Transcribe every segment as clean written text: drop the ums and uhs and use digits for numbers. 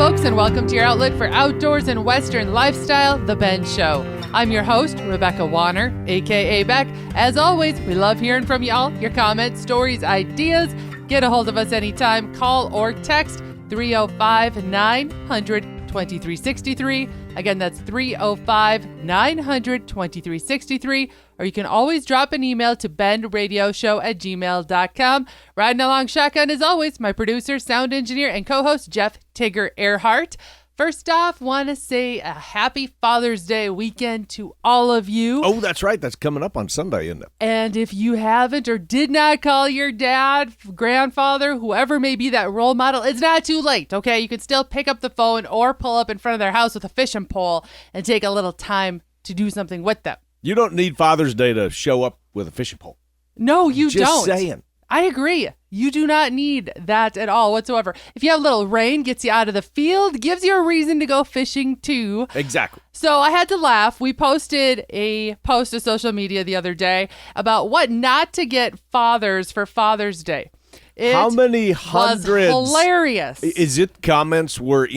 folks, and welcome to your outlet for outdoors and Western lifestyle, The Ben Show. I'm your host, Rebecca Warner, a.k.a. Beck. As always, we love hearing from y'all, your comments, stories, ideas. Get a hold of us anytime. Call or text 305-900-2363. Again, that's 305-900-2363. Or you can always drop an email to benradioshow@gmail.com. Riding along shotgun, as always, my producer, sound engineer, and co-host, Jeff Tigger Earhart. First off, want to say a happy Father's Day weekend to all of you. Oh, that's right. That's coming up on Sunday, isn't it? And if you haven't or did not call your dad, grandfather, whoever may be that role model, it's not too late, okay? You can still pick up the phone or pull up in front of their house with a fishing pole and take a little time to do something with them. You don't need Father's Day to show up with a fishing pole. No, you don't. Just saying. I agree. You do not need that at all whatsoever. If you have a little rain, gets you out of the field, gives you a reason to go fishing too. Exactly. So I had to laugh. We posted a post to social media the other day about what not to get fathers for Father's Day. How many hundreds? Was hilarious. Is it comments were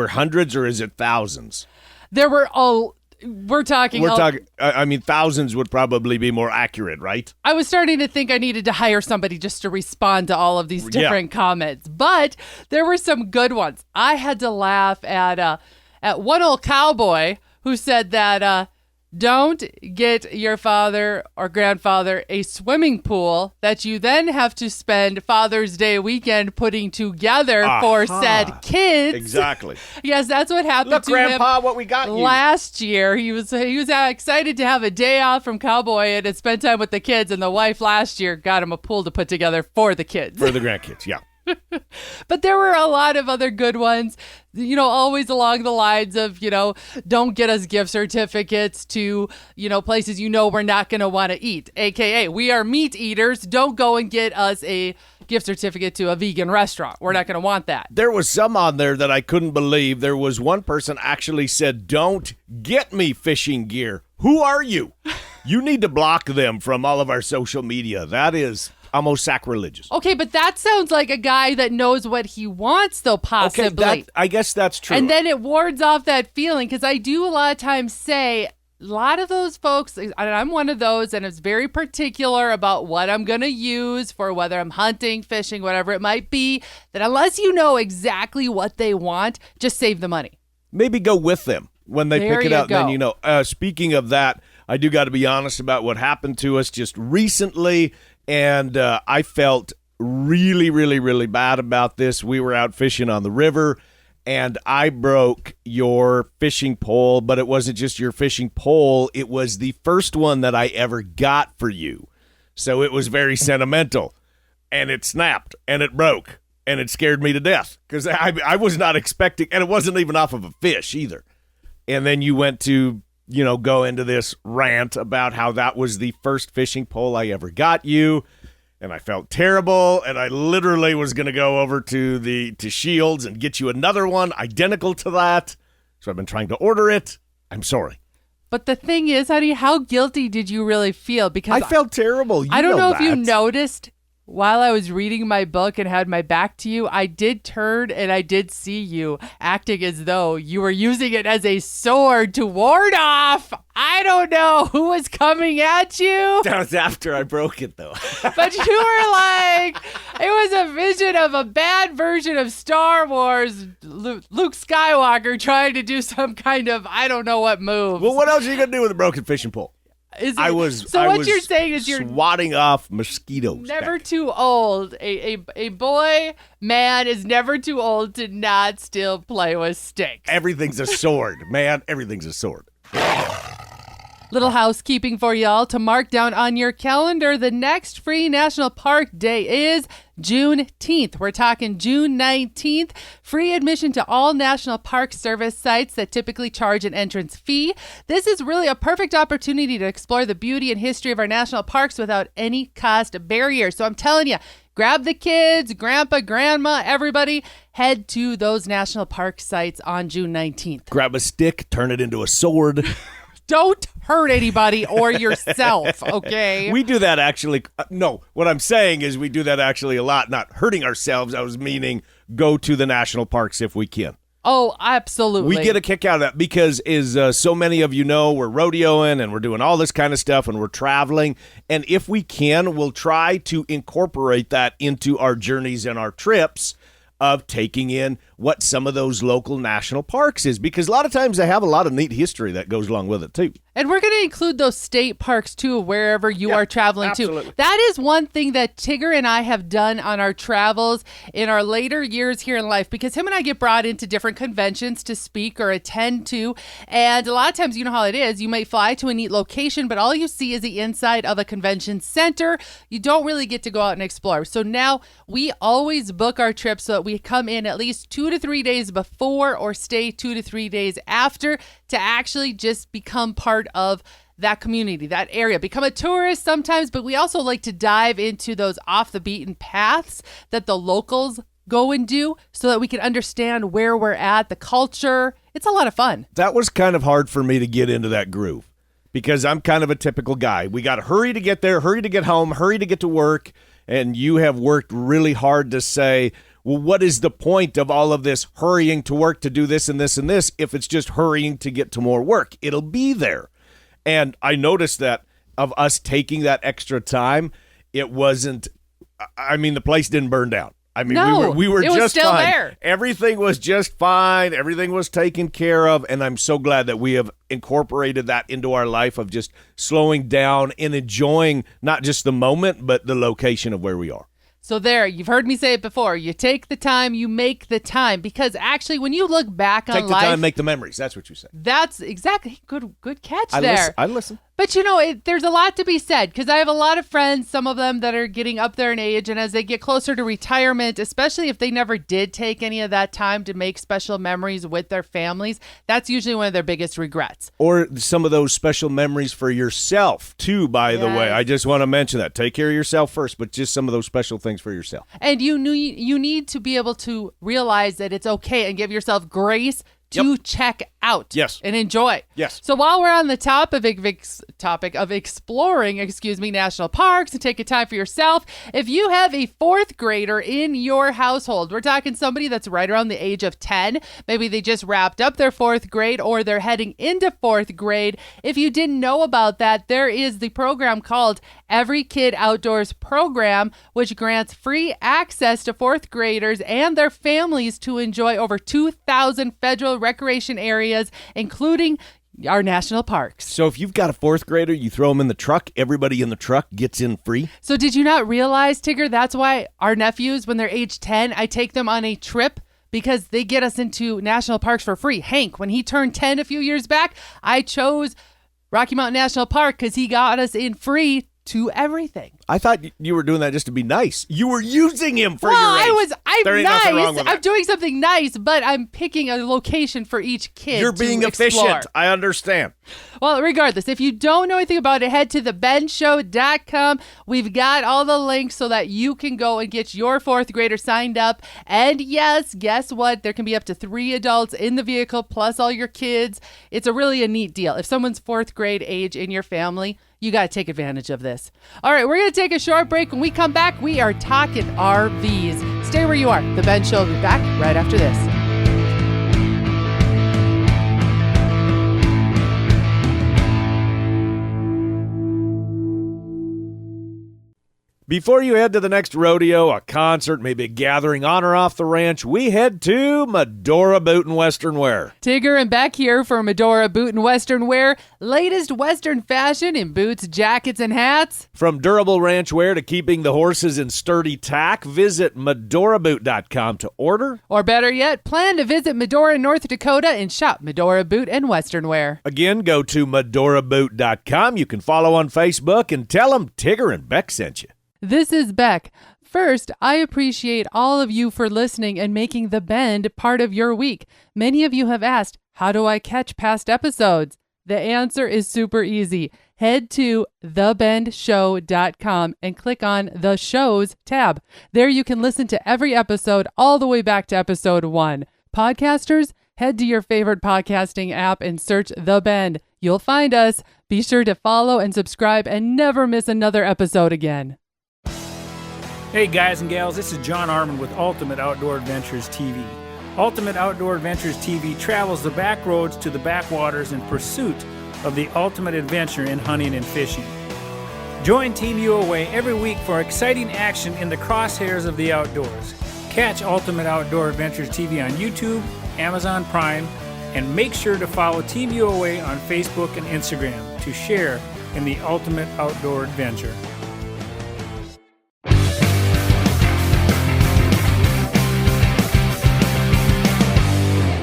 hundreds or is it thousands? There were We're talking. I mean, thousands would probably be more accurate, right? I was starting to think I needed to hire somebody just to respond to all of these different comments, but there were some good ones. I had to laugh at one old cowboy who said that don't get your father or grandfather a swimming pool that you then have to spend Father's Day weekend putting together for said kids. Exactly. Yes, that's what happened. Look, to Grandpa, him what we got last year. He was excited to have a day off from cowboy and to spend time with the kids, and the wife last year got him a pool to put together for the kids. For the grandkids, yeah. But there were a lot of other good ones, always along the lines of, don't get us gift certificates to, places we're not going to want to eat. AKA, we are meat eaters. Don't go and get us a gift certificate to a vegan restaurant. We're not going to want that. There was some on there that I couldn't believe. There was one person actually said, don't get me fishing gear. Who are you? You need to block them from all of our social media. That is almost sacrilegious. Okay, but that sounds like a guy that knows what he wants, though, possibly. Okay, I guess that's true. And then it wards off that feeling, because I do a lot of times say, a lot of those folks, and I'm one of those, and it's very particular about what I'm going to use for whether I'm hunting, fishing, whatever it might be, that unless you know exactly what they want, just save the money. Maybe go with them when they pick it out. Then speaking of that, I do got to be honest about what happened to us just recently. And I felt really, really, really bad about this. We were out fishing on the river, and I broke your fishing pole, but it wasn't just your fishing pole. It was the first one that I ever got for you. So it was very sentimental, and it snapped, and it broke, and it scared me to death because I was not expecting, and it wasn't even off of a fish either. And then you went to go into this rant about how that was the first fishing pole I ever got you, and I felt terrible, and I literally was going to go over to Shields and get you another one identical to that. So I've been trying to order it. I'm sorry. But the thing is, honey, how guilty did you really feel? Because I felt terrible. I don't know if you noticed while I was reading my book and had my back to you, I did turn and I did see you acting as though you were using it as a sword to ward off. I don't know who was coming at you. That was after I broke it, though. But you were like, it was a vision of a bad version of Star Wars, Luke Skywalker trying to do some kind of, I don't know what move. Well, what else are you going to do with a broken fishing pole? You're saying is you're swatting off mosquitoes. Never too old. A boy, man is never too old to not still play with sticks. Everything's a sword, man. Everything's a sword. Little housekeeping for y'all to mark down on your calendar. The next free National Park Day is Juneteenth. We're talking June 19th. Free admission to all National Park Service sites that typically charge an entrance fee. This is really a perfect opportunity to explore the beauty and history of our national parks without any cost barrier. So I'm telling you, grab the kids, grandpa, grandma, everybody, head to those national park sites on June 19th. Grab a stick, turn it into a sword. Don't hurt anybody or yourself, okay? We do that actually. No, what I'm saying is we do that actually a lot. Not hurting ourselves. I was meaning go to the national parks if we can. Oh, absolutely. We get a kick out of that because, so many of you know, we're rodeoing and we're doing all this kind of stuff and we're traveling. And if we can, we'll try to incorporate that into our journeys and our trips of taking in what some of those local national parks is, because a lot of times they have a lot of neat history that goes along with it too. And we're going to include those state parks too, wherever you are traveling to. That is one thing that Tigger and I have done on our travels in our later years here in life, because him and I get brought into different conventions to speak or attend to. And a lot of times, you know how it is. You might fly to a neat location, but all you see is the inside of a convention center. You don't really get to go out and explore. So now we always book our trips so that we come in at least 2 to 3 days before or stay 2 to 3 days after to actually just become part of that community, that area, become a tourist sometimes, but we also like to dive into those off the beaten paths that the locals go and do so that we can understand where we're at, the culture. It's a lot of fun. That was kind of hard for me to get into that groove because I'm kind of a typical guy. We got to hurry to get there, hurry to get home, hurry to get to work. And you have worked really hard to say, well, what is the point of all of this hurrying to work to do this and this and this if it's just hurrying to get to more work? It'll be there. And I noticed that of us taking that extra time, it wasn't, the place didn't burn down. We were just still fine. There. Everything was just fine. Everything was taken care of. And I'm so glad that we have incorporated that into our life of just slowing down and enjoying not just the moment, but the location of where we are. So there, you've heard me say it before. You take the time, you make the time. Because actually, when you look back on life... Take the time, make the memories. That's what you say. That's exactly. Good catch there. I listen. But, there's a lot to be said because I have a lot of friends, some of them that are getting up there in age. And as they get closer to retirement, especially if they never did take any of that time to make special memories with their families, that's usually one of their biggest regrets. Or some of those special memories for yourself, too, by the way. I just want to mention that. Take care of yourself first, but just some of those special things for yourself. And you need to be able to realize that it's okay and give yourself grace to check out and enjoy. Yes. So while we're on the topic of exploring, national parks and taking time for yourself, if you have a fourth grader in your household, we're talking somebody that's right around the age of 10, maybe they just wrapped up their fourth grade or they're heading into fourth grade. If you didn't know about that, there is the program called Every Kid Outdoors Program, which grants free access to fourth graders and their families to enjoy over 2,000 federal recreation areas, including our national parks. So if you've got a fourth grader, you throw them in the truck, everybody in the truck gets in free. So did you not realize, Tigger, that's why our nephews, when they're age 10, I take them on a trip because they get us into national parks for free. Hank, when he turned 10 a few years back, I chose Rocky Mountain National Park because he got us in free to everything. I thought you were doing that just to be nice. You were using him for your race. I'm nice. I'm doing something nice, but I'm picking a location for each kid. You're being efficient. I understand. Well, regardless, if you don't know anything about it, head to thebendshow.com. We've got all the links so that you can go and get your fourth grader signed up. And yes, guess what? There can be up to 3 adults in the vehicle plus all your kids. It's really a neat deal. If someone's fourth grade age in your family, you got to take advantage of this. All right, we're going to take a short break. When we come back, we are talking RVs. Stay where you are. The Ben Show will be back right after this. Before you head to the next rodeo, a concert, maybe a gathering on or off the ranch, we head to Medora Boot and Western Wear. Tigger and Beck here for Medora Boot and Western Wear. Latest Western fashion in boots, jackets, and hats. From durable ranch wear to keeping the horses in sturdy tack, visit MedoraBoot.com to order. Or better yet, plan to visit Medora, North Dakota and shop Medora Boot and Western Wear. Again, go to MedoraBoot.com. You can follow on Facebook and tell them Tigger and Beck sent you. This is Beck. First, I appreciate all of you for listening and making The Bend part of your week. Many of you have asked, how do I catch past episodes? The answer is super easy. Head to thebendshow.com and click on the shows tab. There you can listen to every episode all the way back to episode 1. Podcasters, head to your favorite podcasting app and search The Bend. You'll find us. Be sure to follow and subscribe and never miss another episode again. Hey guys and gals, this is John Arman with Ultimate Outdoor Adventures TV. Ultimate Outdoor Adventures TV travels the back roads to the backwaters in pursuit of the ultimate adventure in hunting and fishing. Join Team UOA every week for exciting action in the crosshairs of the outdoors. Catch Ultimate Outdoor Adventures TV on YouTube, Amazon Prime, and make sure to follow Team UOA on Facebook and Instagram to share in the ultimate outdoor adventure.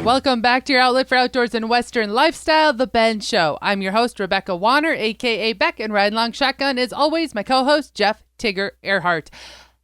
Welcome back to your outlet for outdoors and Western lifestyle, The Ben Show. I'm your host, Rebecca Warner, a.k.a. Beck, and riding along shotgun, as always, my co-host, Jeff Tigger Earhart.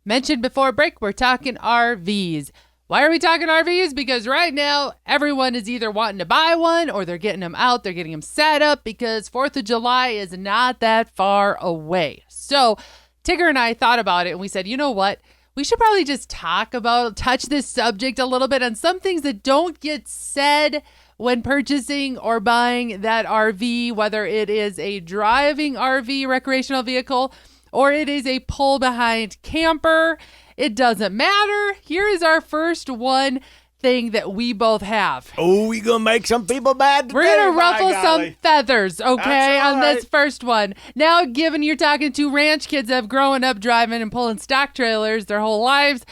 Mentioned before break, we're talking RVs. Why are we talking RVs? Because right now, everyone is either wanting to buy one or they're getting them out, they're getting them set up because 4th of July is not that far away. So Tigger and I thought about it and we said, you know what? We should probably just touch this subject a little bit on some things that don't get said when purchasing or buying that RV, whether it is a driving RV, recreational vehicle, or it is a pull-behind camper. It doesn't matter. Here is our first one thing that we both have. Oh, we gonna make some people mad today. We're gonna ruffle some feathers, okay, on this first one. Now, given you're talking to ranch kids that have grown up driving and pulling stock trailers their whole lives,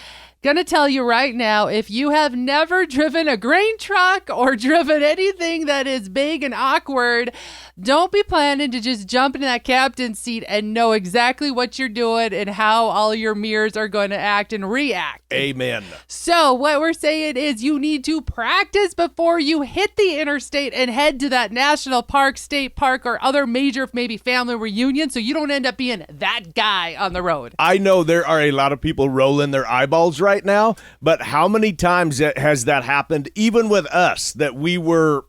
gonna tell you right now, if you have never driven a grain truck or driven anything that is big and awkward, don't be planning to just jump into that captain's seat and know exactly what you're doing and how all your mirrors are going to act and react. Amen. So what we're saying is you need to practice before you hit the interstate and head to that national park, state park, or other major maybe family reunion so you don't end up being that guy on the road. I know there are a lot of people rolling their eyeballs right now, but how many times has that happened even with us that we were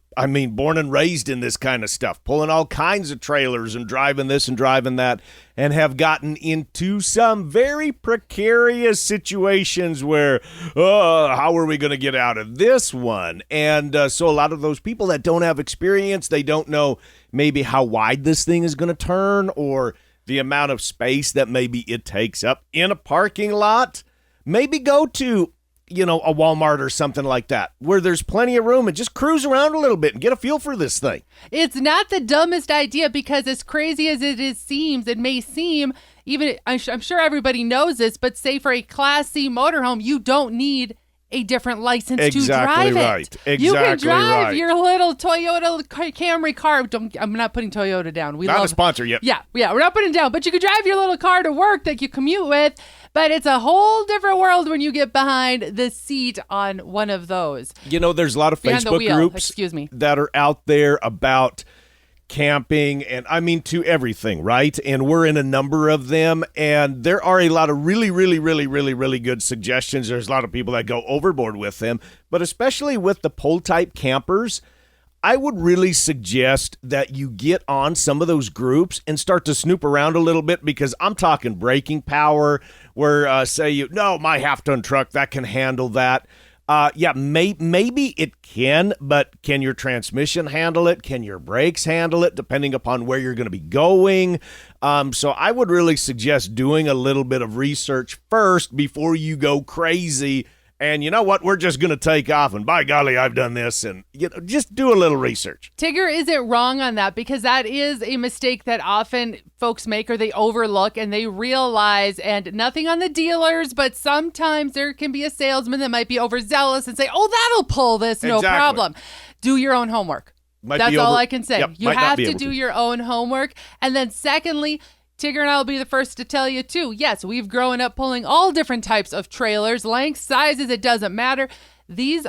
born and raised in this kind of stuff, pulling all kinds of trailers and driving this and driving that, and have gotten into some very precarious situations where, how are we going to get out of this one? And so a lot of those people that don't have experience, they don't know maybe how wide this thing is going to turn or the amount of space that maybe it takes up in a parking lot. Maybe go to a Walmart or something like that, where there's plenty of room and just cruise around a little bit and get a feel for this thing. It's not the dumbest idea because as crazy as it may seem, even I'm sure everybody knows this, but say for a Class C motorhome, you don't need a different license to drive it. You can drive your little Toyota Camry car. I'm not putting Toyota down. Not a sponsor yet. Yeah, we're not putting it down. But you can drive your little car to work that you commute with. But it's a whole different world when you get behind the seat on one of those. There's a lot of Facebook groups that are out there about camping and to everything, right? And we're in a number of them, and there are a lot of really, really, really, really, really good suggestions. There's a lot of people that go overboard with them, but especially with the pull type campers, I would really suggest that you get on some of those groups and start to snoop around a little bit, because I'm talking braking power where my half-ton truck, that can handle that. Maybe it can, but can your transmission handle it? Can your brakes handle it, depending upon where you're going to be going? So I would really suggest doing a little bit of research first before you go crazy. And you know what? We're just going to take off, and by golly, I've done this, and just do a little research. Tigger isn't wrong on that, because that is a mistake that often folks make or they overlook and they realize, and nothing on the dealers, but sometimes there can be a salesman that might be overzealous and say, that'll pull this, no problem. Do your own homework. That's all I can say. You have to do your own homework. And then secondly, Tigger and I will be the first to tell you, too, yes, we've grown up pulling all different types of trailers, lengths, sizes, it doesn't matter. These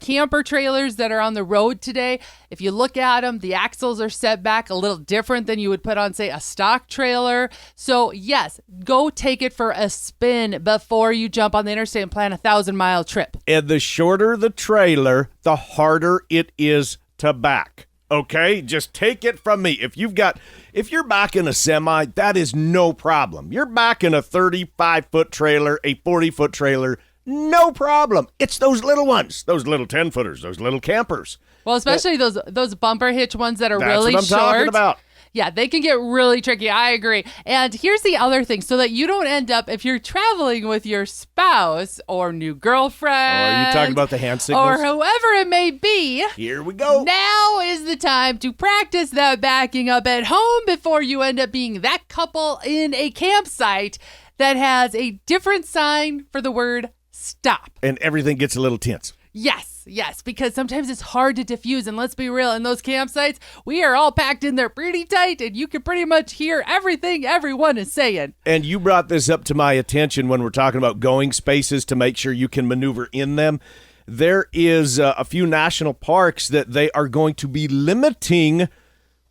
camper trailers that are on the road today, if you look at them, the axles are set back a little different than you would put on, say, a stock trailer. So, yes, go take it for a spin before you jump on the interstate and plan a 1,000-mile trip. And the shorter the trailer, the harder it is to back. Okay, just take it from me. If you're backing a semi, that is no problem. You're backing a 35-foot trailer, a 40-foot trailer, no problem. It's those little ones, those little 10-footers, those little campers. Well, especially those bumper hitch ones that are really short. That's what I'm talking about. Yeah, they can get really tricky. I agree. And here's the other thing, so that you don't end up, if you're traveling with your spouse or new girlfriend. Oh, are you talking about the hand signals? Or whoever it may be. Here we go. Now is the time to practice that backing up at home before you end up being that couple in a campsite that has a different sign for the word stop. And everything gets a little tense. Yes, because sometimes it's hard to diffuse. And let's be real, in those campsites, we are all packed in there pretty tight, and you can pretty much hear everything everyone is saying. And you brought this up to my attention when we're talking about going spaces to make sure you can maneuver in them. There is a few national parks that they are going to be limiting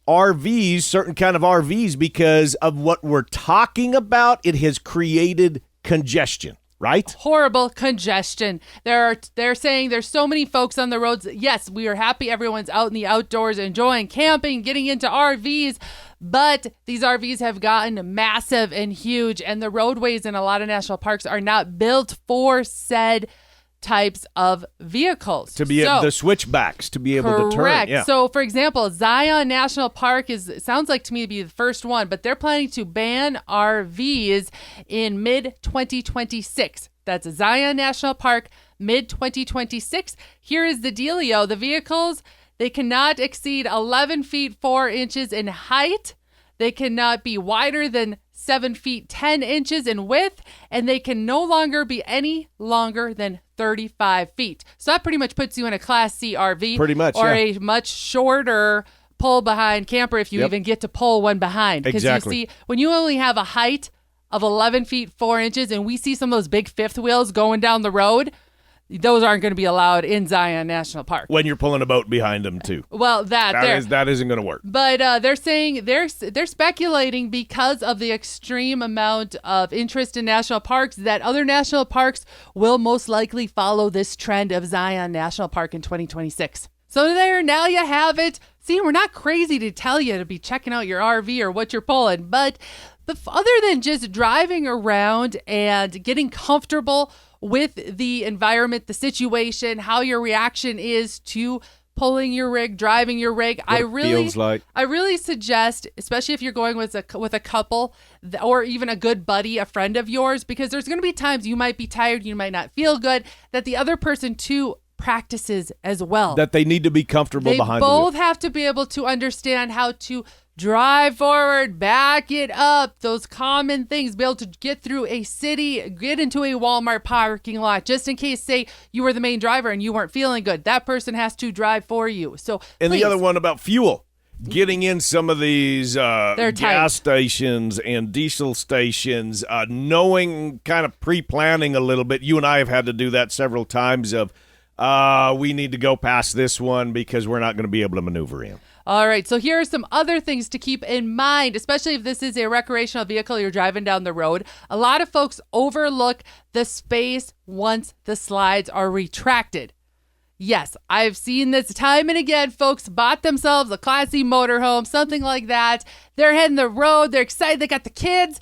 RVs, certain kind of RVs, because of what we're talking about. It has created congestion. Right? Horrible congestion. They're saying there's so many folks on the roads. Yes, we are happy everyone's out in the outdoors enjoying camping, getting into RVs, but these RVs have gotten massive and huge, and the roadways in a lot of national parks are not built for said types of vehicles. To be the switchbacks, to be able to turn. Correct. Yeah. So, for example, Zion National Park sounds like to me to be the first one, but they're planning to ban RVs in mid-2026. That's Zion National Park, mid-2026. Here is the dealio. The vehicles, they cannot exceed 11 feet 4 inches in height. They cannot be wider than 7 feet 10 inches in width, and they can no longer be any longer than 35 feet. So that pretty much puts you in a Class C RV. Pretty much, or yeah. a much shorter pull-behind camper if you even get to pull one behind. Exactly. You see, when you only have a height of 11 feet 4 inches, and we see some of those big fifth wheels going down the road, those aren't going to be allowed in Zion National Park. When you're pulling a boat behind them, too. Well, that isn't going to work. But they're saying they're speculating because of the extreme amount of interest in national parks that other national parks will most likely follow this trend of Zion National Park in 2026. So now you have it. See, we're not crazy to tell you to be checking out your RV or what you're pulling, but other than just driving around and getting comfortable with the environment, the situation, how your reaction is to pulling your rig, driving your rig. I really suggest, especially if you're going with a couple or even a good buddy, a friend of yours, because there's going to be times you might be tired, you might not feel good, that the other person too practices as well. That they need to be comfortable behind the wheel. They both have to be able to understand how to drive forward, back it up, those common things, be able to get through a city, get into a Walmart parking lot, just in case, say, you were the main driver and you weren't feeling good. That person has to drive for you. And the other one about fuel. Getting in some of these gas stations and diesel stations, knowing, kind of pre-planning a little bit. You and I have had to do that several times of, we need to go past this one because we're not going to be able to maneuver in. All right, so here are some other things to keep in mind, especially if this is a recreational vehicle you're driving down the road. A lot of folks overlook the space once the slides are retracted. Yes, I've seen this time and again. Folks bought themselves a classy motorhome, something like that. They're heading the road. They're excited. They got the kids.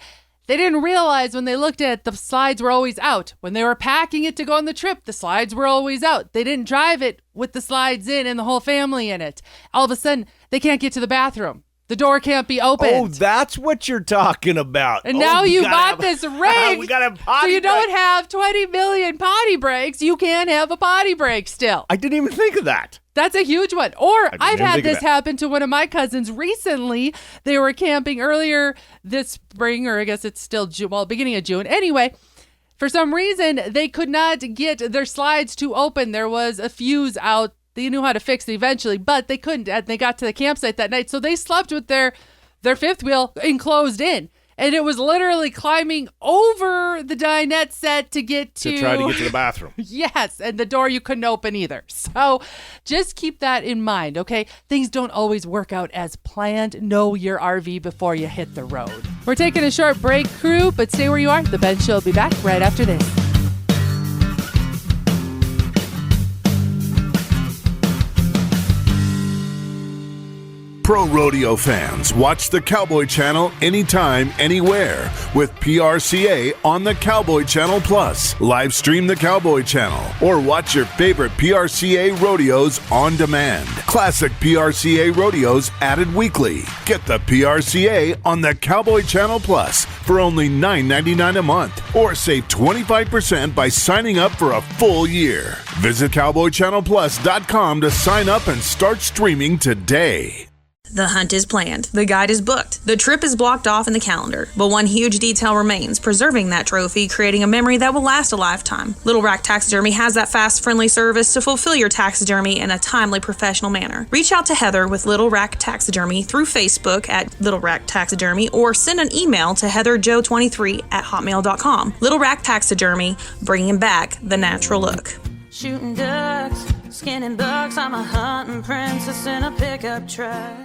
They didn't realize when they looked at it, the slides were always out. When they were packing it to go on the trip, the slides were always out. They didn't drive it with the slides in and the whole family in it. All of a sudden, they can't get to the bathroom. The door can't be opened. Oh, that's what you're talking about. And now you bought this rig. We got a potty so you break. don't have 20 million potty breaks. You can't have a potty break still. I didn't even think of that. That's a huge one. Or I've had this happen to one of my cousins recently. They were camping earlier this spring, or I guess it's still June, beginning of June. Anyway, for some reason, they could not get their slides to open. There was a fuse out. They knew how to fix it eventually, but they couldn't. And they got to the campsite that night. So they slept with their fifth wheel enclosed in. And it was literally climbing over the dinette set to get to try to get to the bathroom. Yes, and the door you couldn't open either. So just keep that in mind, okay? Things don't always work out as planned. Know your RV before you hit the road. We're taking a short break, crew, but stay where you are. The Ben Show will be back right after this. Pro rodeo fans, watch the Cowboy Channel anytime, anywhere with PRCA on the Cowboy Channel Plus. Live stream the Cowboy Channel or watch your favorite PRCA rodeos on demand. Classic PRCA rodeos added weekly. Get the PRCA on the Cowboy Channel Plus for only $9.99 a month or save 25% by signing up for a full year. Visit CowboyChannelPlus.com to sign up and start streaming today. The hunt is planned. The guide is booked. The trip is blocked off in the calendar. But one huge detail remains, preserving that trophy, creating a memory that will last a lifetime. Little Rack Taxidermy has that fast, friendly service to fulfill your taxidermy in a timely, professional manner. Reach out to Heather with Little Rack Taxidermy through Facebook at Little Rack Taxidermy or send an email to heatherjoe23@hotmail.com. Little Rack Taxidermy, bringing back the natural look. Shooting ducks, skinning bucks, I'm a hunting princess in a pickup truck.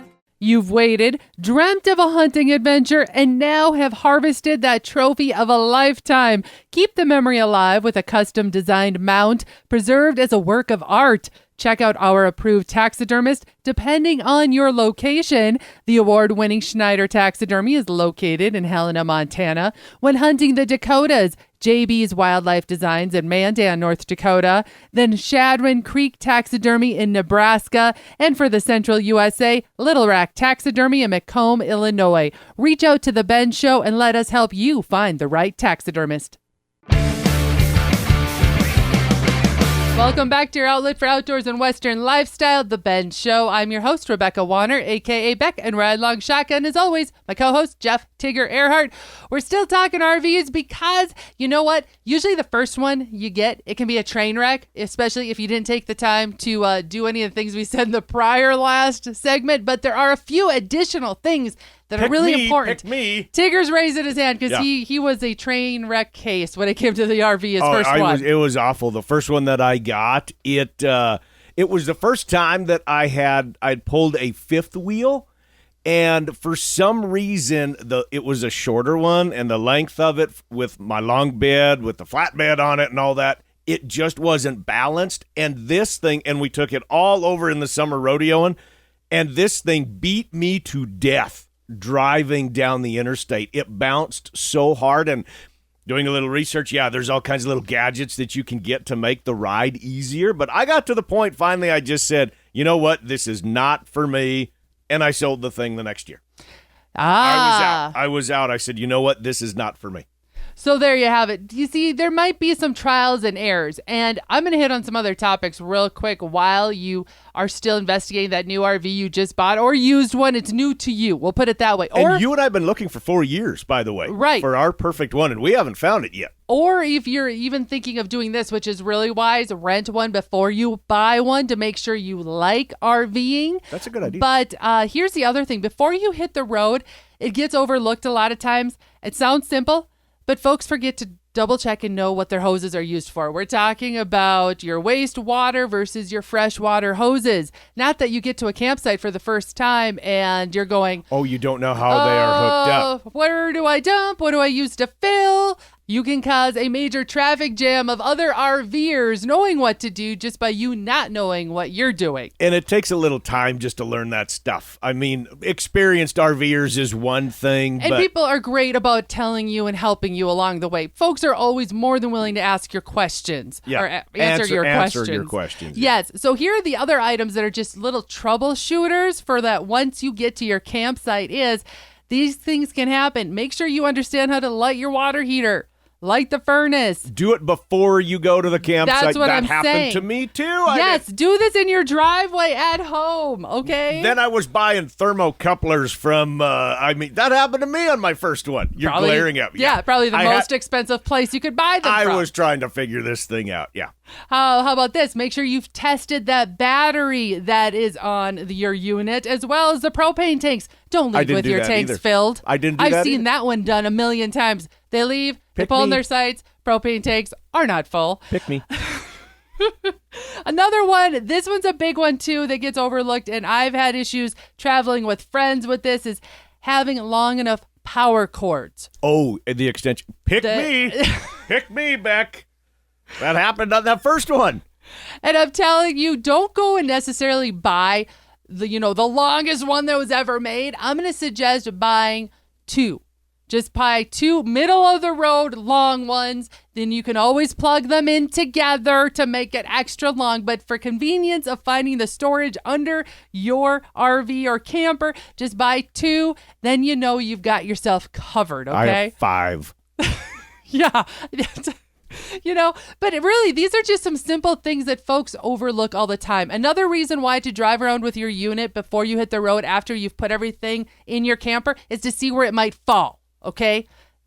You've waited, dreamt of a hunting adventure, and now have harvested that trophy of a lifetime. Keep the memory alive with a custom-designed mount, preserved as a work of art. Check out our approved taxidermist depending on your location. The award-winning Schneider Taxidermy is located in Helena, Montana. When hunting the Dakotas, JB's Wildlife Designs in Mandan, North Dakota. Then Shadron Creek Taxidermy in Nebraska. And for the Central USA, Little Rack Taxidermy in Macomb, Illinois. Reach out to The Ben Show and let us help you find the right taxidermist. Welcome back to your outlet for outdoors and Western lifestyle, The Ben Show. I'm your host, Rebecca Warner, a.k.a. Beck, and Ride Long Shotgun. As always, my co-host, Jeff Tigger Earhart. We're still talking RVs because, you know what? Usually the first one you get, it can be a train wreck, especially if you didn't take the time to do any of the things we said in the prior last segment. But there are a few additional things that are really important. Pick me. Tigger's raising his hand because he was a train wreck case when it came to the RV. His first one. It was awful. The first one that I got, it was the first time that I'd pulled a fifth wheel, and for some reason it was a shorter one, and the length of it with my long bed with the flat bed on it and all that, it just wasn't balanced. And this thing, and we took it all over in the summer rodeoing, and this thing beat me to death. Driving down the interstate, it bounced so hard. And doing a little research, there's all kinds of little gadgets that you can get to make the ride easier. But I got to the point finally I just said, you know what, this is not for me, and I sold the thing the next year. I was out. I said, you know what, this is not for me. So there you have it. You see, there might be some trials and errors, and I'm going to hit on some other topics real quick while you are still investigating that new RV you just bought or used one. It's new to you. We'll put it that way. And you and I have been looking for 4 years, by the way, right, for our perfect one, and we haven't found it yet. Or if you're even thinking of doing this, which is really wise, rent one before you buy one to make sure you like RVing. That's a good idea. But here's the other thing. Before you hit the road, it gets overlooked a lot of times. It sounds simple, but folks forget to double check and know what their hoses are used for. We're talking about your wastewater versus your freshwater hoses. Not that you get to a campsite for the first time and you're going, oh, you don't know how they are hooked up. Where do I dump? What do I use to fill? You can cause a major traffic jam of other RVers knowing what to do just by you not knowing what you're doing. And it takes a little time just to learn that stuff. I mean, experienced RVers is one thing. And people are great about telling you and helping you along the way. Folks are always more than willing to ask your questions or answer your questions. Yes. So here are the other items that are just little troubleshooters for that once you get to your campsite is these things can happen. Make sure you understand how to light your water heater. Light the furnace. Do it before you go to the campsite. That's what I'm happened saying. To me too. Yes, do this in your driveway at home, okay? Then I was buying thermocouplers from, that happened to me on my first one. You're glaring at me. Yeah, probably the most expensive place you could buy them from. I was trying to figure this thing out, yeah. How about this? Make sure you've tested that battery that is on your unit as well as the propane tanks. Don't leave with your tanks filled. I didn't do that I've seen either. that one done a million times. They leave, they pull in their sights, propane tanks are not full. Pick me. Another one, this one's a big one too that gets overlooked, and I've had issues traveling with friends with this, is having long enough power cords. Oh, the extension. Pick me, Beck. That happened on that first one. And I'm telling you, don't go and necessarily buy the longest one that was ever made, I'm going to suggest buying 2. Just buy 2 middle of the road long ones. Then you can always plug them in together to make it extra long. But for convenience of finding the storage under your RV or camper, just buy 2. Then you've got yourself covered, okay? I have 5. Yeah. But really, these are just some simple things that folks overlook all the time. Another reason why to drive around with your unit before you hit the road after you've put everything in your camper is to see where it might fall. Okay,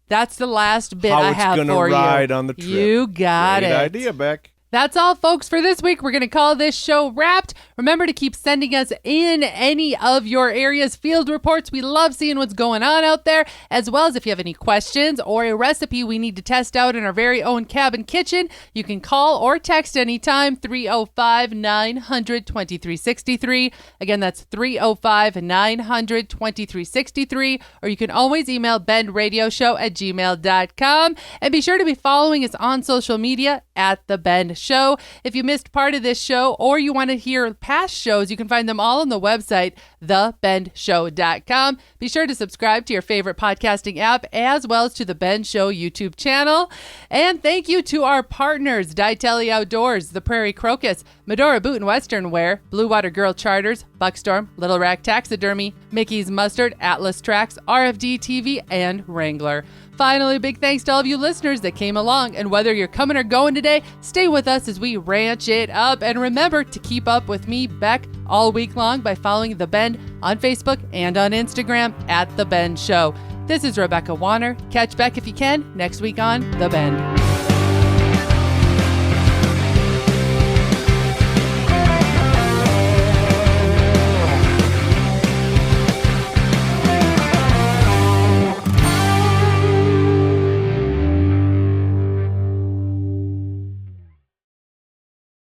that's the last bit I have for you. How it's going to ride on the trip. You got it. Great idea, Beck. That's all, folks, for this week. We're going to call this show wrapped. Remember to keep sending us in any of your area's field reports. We love seeing what's going on out there, as well as if you have any questions or a recipe we need to test out in our very own cabin kitchen. You can call or text anytime, 305-900-2363. Again, that's 305-900-2363. Or you can always email bendradioshow@gmail.com. And be sure to be following us on social media at The Bend Show. If you missed part of this show or you want to hear past shows, you can find them all on the website, thebendshow.com. Be sure to subscribe to your favorite podcasting app as well as to the Ben Show YouTube channel. And thank you to our partners, Ditelli Outdoors, The Prairie Crocus, Medora Boot and Western Wear, Blue Water Girl Charters, Buckstorm, Little Rack Taxidermy, Mickey's Mustard, Atlas Tracks, RFD TV, and Wrangler. Finally, big thanks to all of you listeners that came along. And whether you're coming or going today, stay with us as we ranch it up. And remember to keep up with me, Beck, all week long by following The Bend on Facebook and on Instagram at The Bend Show. This is Rebecca Warner. Catch Beck if you can next week on The Bend.